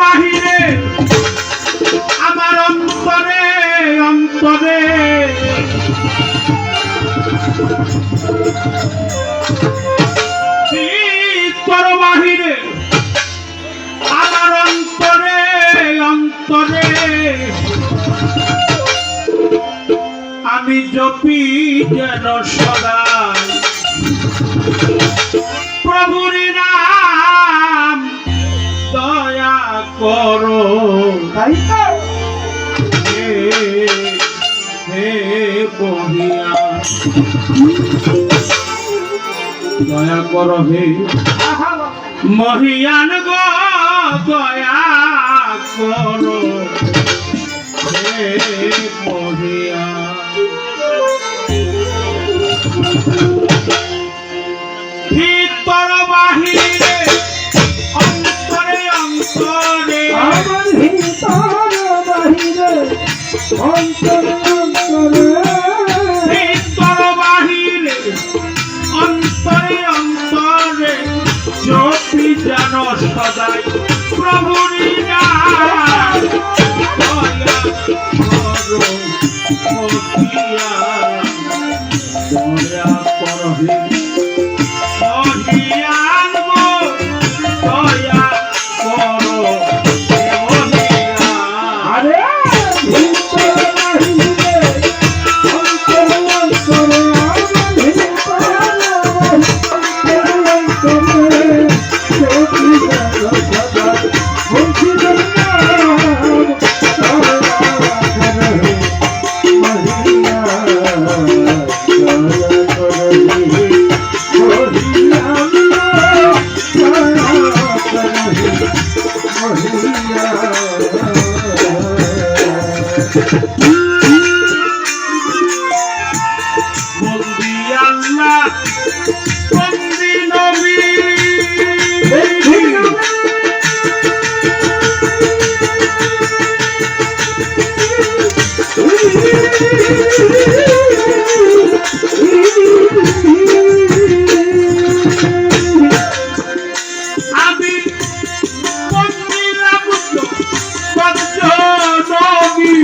বাহিরে আমার অন্তরে অন্তরে তোর বাহিরে আমার অন্তরে অন্তরে আমি জপি যেন সদাই প্রভুর নাম দয়া করো হে বহিয়া দয়া করো হে মহিয়ান গো দয়া করো হে মহিয়া ভিতর বাহিরে অন্তরে অন্তরে আমার ভিতর বাহিরে অন্তরে অন্তরে ভিতর বাহিরে অন্তরে অন্তরে জ্যোতি যেন সদাই প্রভুর নাম দয়া করো মহিয়া দয়া করো হে মহিয়ান গো দয়া করো হে মহিয়া আরে ভিতর বাহিরে অন্তরে অন্তরে আমার ভিতর বন্দি আল্লাহ বন্দি নবী আমি বন্দিলাম নবী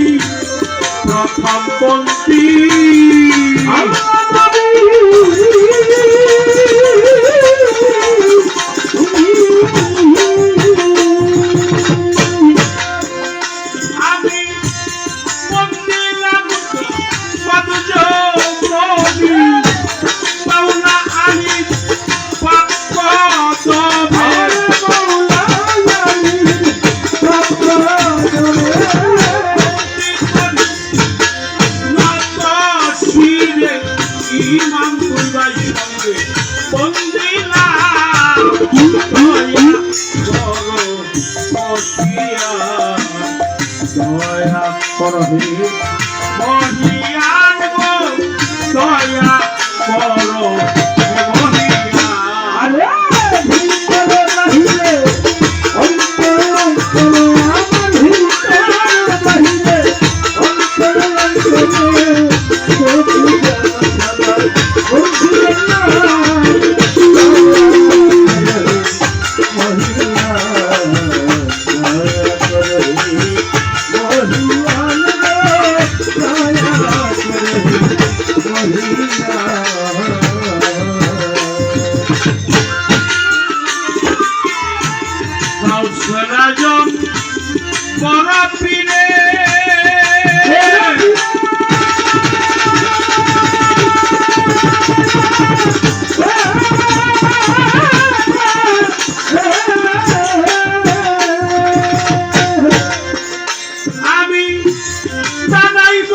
প্রথম বন্দি ইমাম তুলবাই সঙ্গে বন্দিলা দয়া করো মহিয়া দয়া করো হে মহিয়ান গো দয়া করো হে মহিয়া আরে ভিতর বাহিরে অন্তরে অন্তরে আমার ভিতর বাহিরে অন্তরে অন্তরে রাজন বড় পীরে আমি জানাইব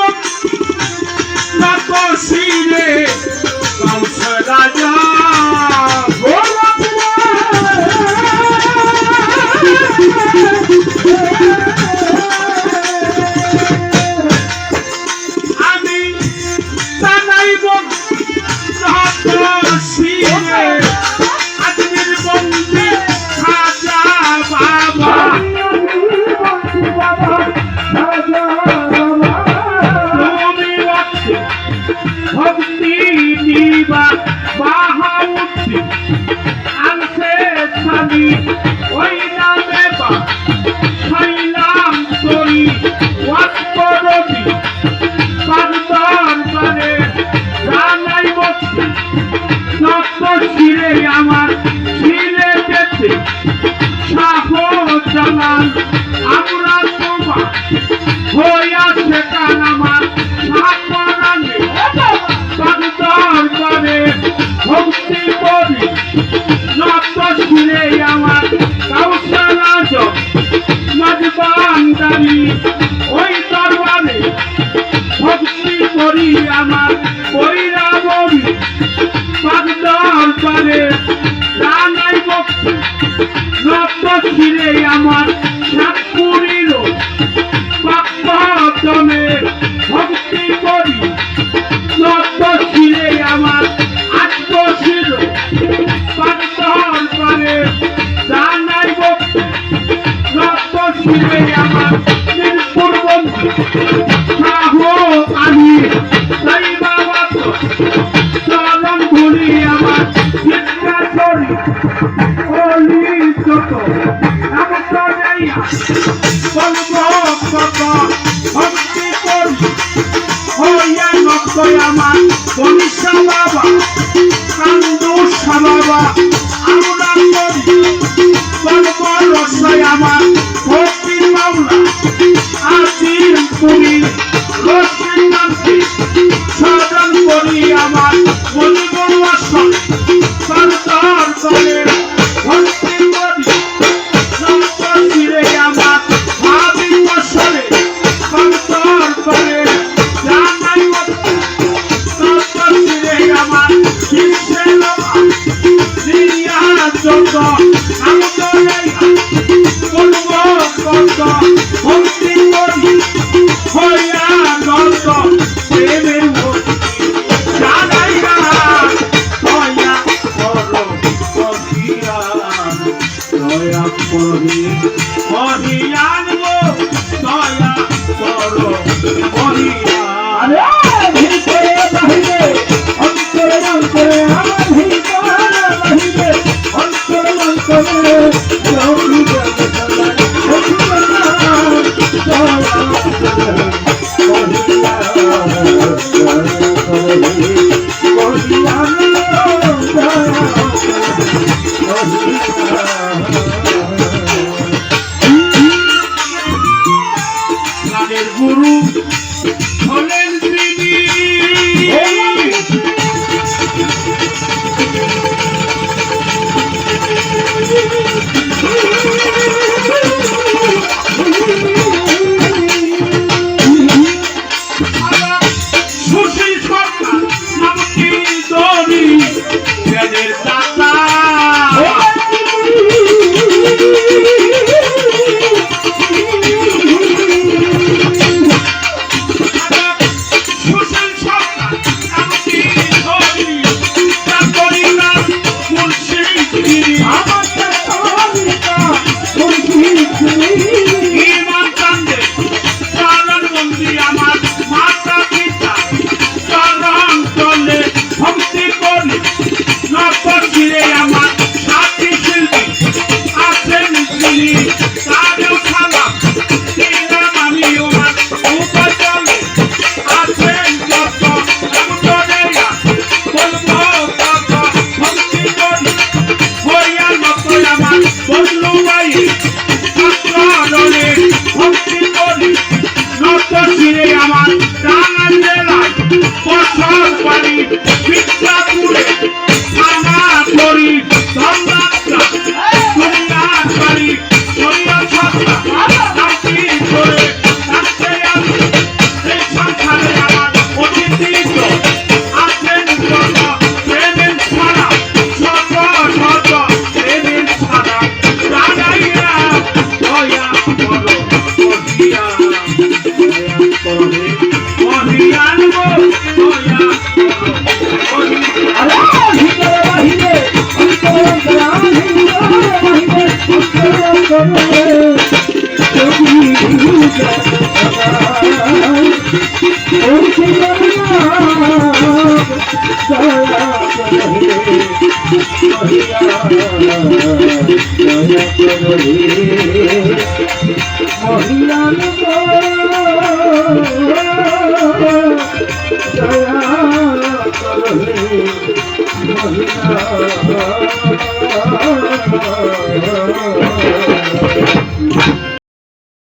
নত শিরে কংস রাজা বড় পীরে আমি জানাইব শিরে আজমির বন্দি খাজা বাবা তুমি ভক্তি দিবা বাহাউদ্দিন আনছে স্বামী ওই নামে বা খাইলাম তরি ওয়াস্পরবি পারদরবারে জানাই বক্তি যত শিরে আমার শিরে যেতে শাহজালাল আমরা তোমার হইয়াছে কান আমার সাপরানে পারদরবারে ভক্তি করি যত শিরে আমার কাউসার আজম মজবান্দারি ওই দরবারে ভক্তি করি আমার কইরা বলি দরবারে জানাই ভক্তি নত ছিঁড়ে আমার সাতপুরিল পাপদমে ভক্তি করি নত ছিঁড়ে আমার আত্মশীল দরবারে জানাই ভক্তি নত ছিঁড়ে আমার পূর্ববর্তী আমি তাই বাবা তো চরণ ধুলি আমার চিৎকার করি অলি যত আমটা যাইয়া বলব কত ভক্তি করি হইয়া নকই আমার বনিশা বাবা কান্দুষা বাবা আমরা করি বলব রসাই আমার ভক্তির মামলা আজির পুরী রসিক নামটি সাধন করি আমার বলিব আসন সরদার করে ভক্তি করি নন্ত ছিঁড়ে আমার ভাবি বসরে সরদার করে জানাই ভক্তি নন্ত ছিঁড়ে আমার শীর্ষে নামা নিয়া যত নামত বলব কত ভক্তি করি হইয়া নন্দ প্রেমের ভক্তি জানাই না দয়া করো দয়া করি হরিয়ান গো দয়া করো হরিয়ান অন্তরে অন্তরে আমার ভিতরে বাহিরে অন্তরে অন্তরে গানের গুরু হলেন তিনি সুশীল সরকার নামটি দরি জ্ঞানের দাতা সুশীল সরকার নামটি দরি চাকরি নাম মুর্শিদগিরি ইমান চান্দে চরণ বন্দি আমার মাতা পিতা চরণ তলে ভক্তি করি নত ছিঁড়ে আমার সাথী শিল্পী আছেন তিনি তাদের সালাম দিলাম আমি আমার উপচলে আছেন যত আমতলেয়া বলব কত ভক্তি করি হইয়া নত আমার বন্ধু ভাই ছাত্রদলে ভক্তি করি নত ছিঁড়ে আমার টাঙ্গাইল জেলায় বছর বাড়ি মির্জাপুরে থানা করি ধনযাত্রা দুনিয়ার বাড়ি সৈয়দ সত্তা दया